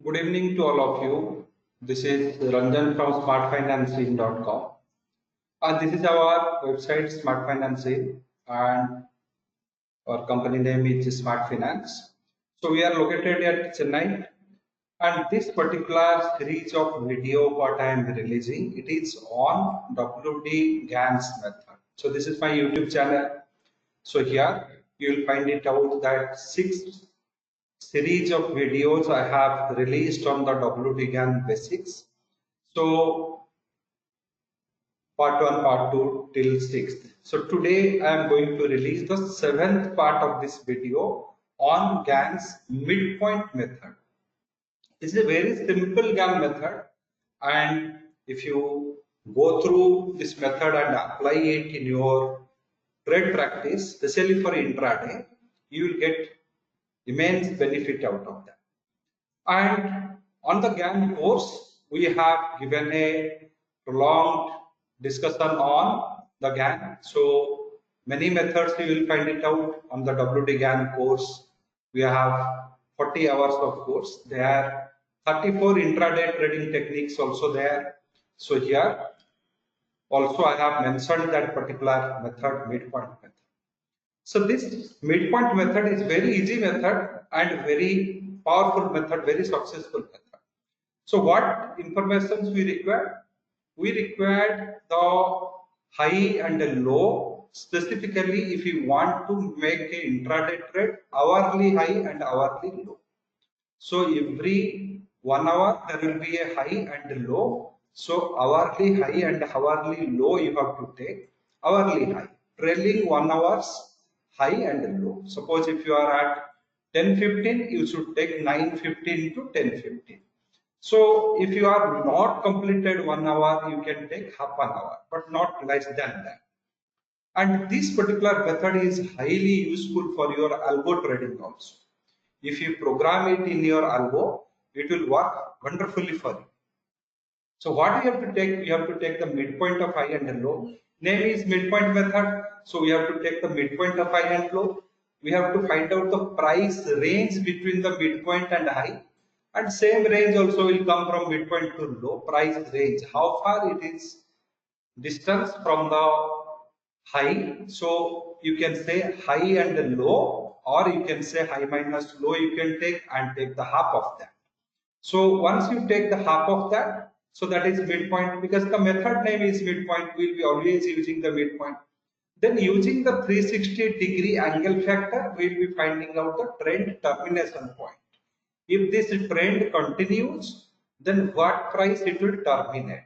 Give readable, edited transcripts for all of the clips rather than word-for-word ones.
Good evening to all of you. This is Ranjan from smartfinancing.com. This is our website Smart Financing and our company name is Smart Finance. So we are located at Chennai and this particular series of video what I am releasing, it is on WD Gann's method. So this is my YouTube channel. So here you will find it out that 6 series of videos I have released on the WD Gann basics. So part 1, part 2 till 6th. So today I am going to release the 7th part of this video on Gann's midpoint method. This is a very simple Gann method, and if you go through this method and apply it in your trade practice, especially for intraday, you will get immense benefit out of that. And on the Gann course, we have given a prolonged discussion on the Gann. So many methods you will find it out on the WD Gann course. We have 40 hours of course. There are 34 intraday trading techniques also there. So here also I have mentioned that particular method, midpoint method. So this midpoint method is very easy method and very powerful method, very successful method. So what informations we require? We required the high and the low, specifically if you want to make a intraday trade, hourly high and hourly low. So every 1 hour there will be a high and a low. So hourly high and hourly low you have to take. Hourly high, trailing 1 hour's high and low. Suppose if you are at 10:15, you should take 9:15 to 10:15. So if you are not completed 1 hour, you can take half an hour, but not less than that. And this particular method is highly useful for your algo trading also. If you program it in your algo, it will work wonderfully for you. So what you have to take? You have to take the midpoint of high and low. Name is midpoint method. So we have to take the midpoint of high and low. We have to find out the price range between the midpoint and high. And same range also will come from midpoint to low. Price range, how far it is distance from the high. So you can say high and low, or you can say high minus low. You can take and take the half of that. So once you take the half of that, so that is midpoint, because the method name is midpoint, we will be always using the midpoint. Then using the 360-degree angle factor, we will be finding out the trend termination point. If this trend continues, then what price it will terminate.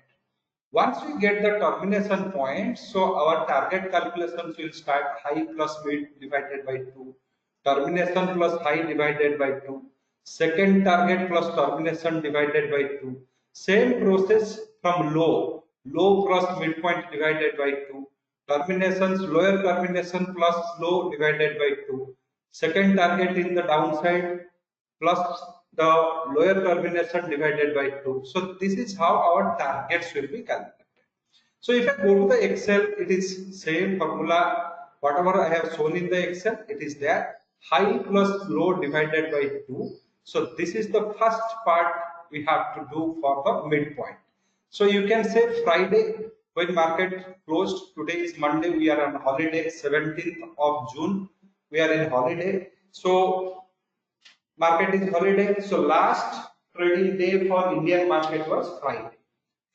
Once we get the termination point, so our target calculations will start high plus mid divided by 2, termination plus high divided by 2, second target plus termination divided by 2. Same process from low, low plus midpoint divided by 2, terminations, lower termination plus low divided by 2, second target in the downside plus the lower termination divided by 2. So this is how our targets will be calculated. So if I go to the Excel, it is same formula. Whatever I have shown in the Excel, it is there. High plus low divided by 2. So this is the first part we have to do for the midpoint. So you can say Friday when market closed. Today is Monday. We are on holiday. 17th of June. We are in holiday. So market is holiday. So last trading day for Indian market was Friday.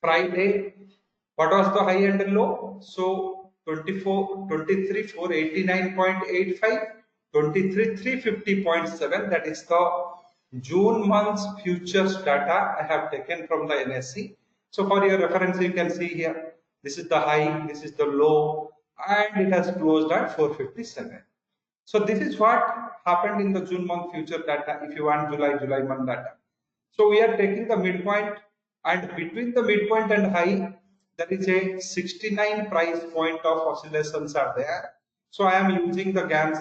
Friday, what was the high and low? So 23 489.85, 23 350.7. That is the June month's futures data I have taken from the NSE. So for your reference, you can see here. This is the high, this is the low, and it has closed at 457. So this is what happened in the June month future data. If you want July month data. So we are taking the midpoint, and between the midpoint and high, there is a 69 price point of oscillations are there. So I am using the Gann's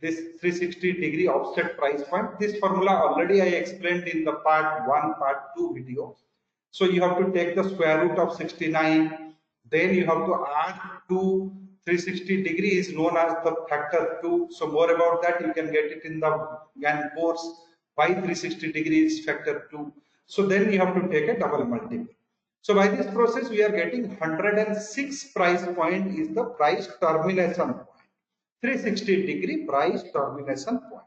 this 360-degree offset price point. This formula already I explained in the part 1, part 2 video. So you have to take the square root of 69, then you have to add 2. 360 degrees is known as the factor 2. So more about that you can get it in the Gann course. Why 360 degrees factor 2? So then you have to take a double multiple. So by this process, we are getting 106 price point is the price termination point. 360-degree price termination point.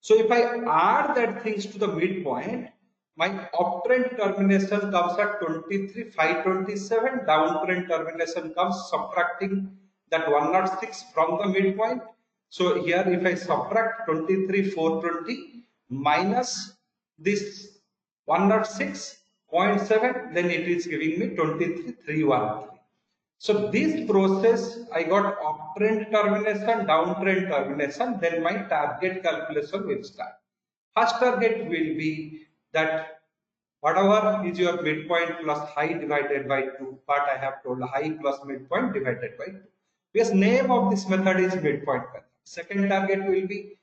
So if I add that things to the midpoint, my uptrend termination comes at 23,527. Downtrend termination comes subtracting that 106 from the midpoint. So here if I subtract 23,420 minus this 106.7, then it is giving me 23,313. So this process, I got uptrend termination, downtrend termination, then my target calculation will start. First target will be that whatever is your midpoint plus high divided by 2, but I have told high plus midpoint divided by 2. Because name of this method is midpoint method. Second target will be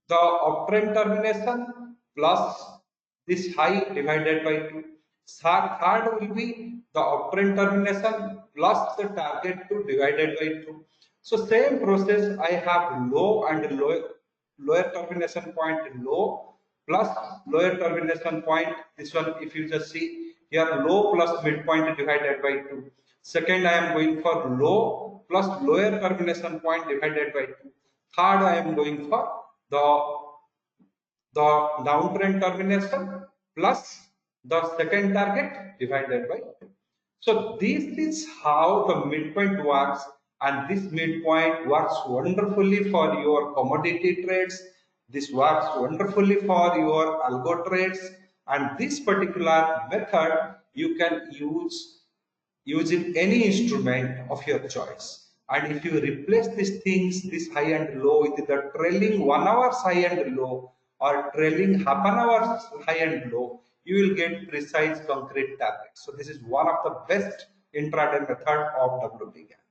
the uptrend termination plus this high divided by 2. Third will be the uptrend termination plus the target 2 divided by 2. So same process, I have low and lower termination point low plus lower termination point. This one, if you just see here, low plus midpoint divided by 2. Second, I am going for low plus lower termination point divided by 2. Third, I am going for the downtrend termination plus the second target divided by 2. So this is how the midpoint works, and this midpoint works wonderfully for your commodity trades. This works wonderfully for your algo trades, and this particular method you can use in any instrument of your choice. And if you replace these things, this high and low, with the trailing 1 hour's high and low or trailing half an hour's high and low, you will get precise concrete targets. So this is one of the best intraday method of WD Gann.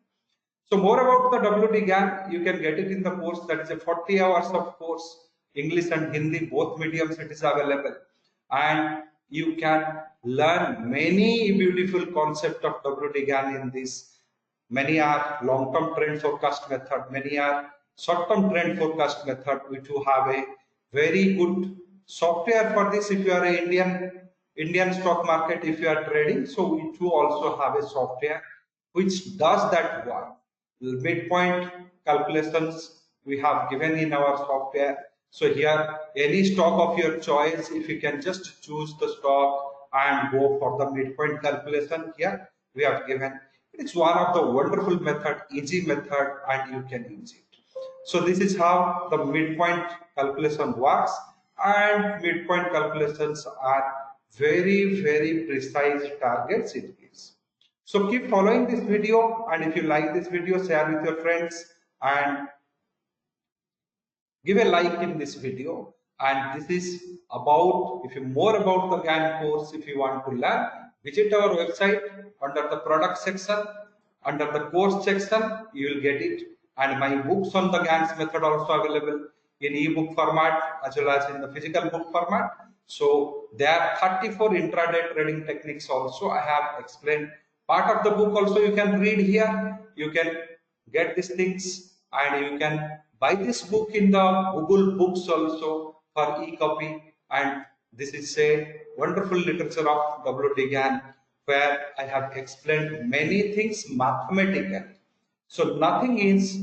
So more about the WD Gann, you can get it in the course. That is a 40 hours of course, English and Hindi, both mediums it is available. And you can learn many beautiful concepts of WD Gann in this. Many are long-term trend forecast method, many are short-term trend forecast method, which you have a very good software for this. If you are a Indian stock market, if you are trading, so we too also have a software which does that work. Midpoint calculations we have given in our software. So here, any stock of your choice, if you can just choose the stock and go for the midpoint calculation, here we have given. It's one of the wonderful method, easy method, and you can use it. So this is how the midpoint calculation works, and midpoint calculations are very, very precise targets it gives. So keep following this video, and if you like this video, share with your friends and give a like in this video. And this is about, if you more about the Gann course, if you want to learn, visit our website under the product section, under the course section, you will get it. And my books on the Gann's method also available in ebook format as well as in the physical book format. So there are 34 intraday trading techniques also I have explained. Part of the book also you can read here. You can get these things, and you can buy this book in the Google Books also for e-copy. And this is a wonderful literature of WD Gann, where I have explained many things mathematically. So nothing is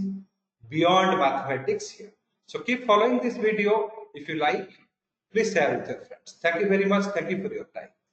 beyond mathematics here. So keep following this video. If you like, please share with your friends. Thank you very much. Thank you for your time.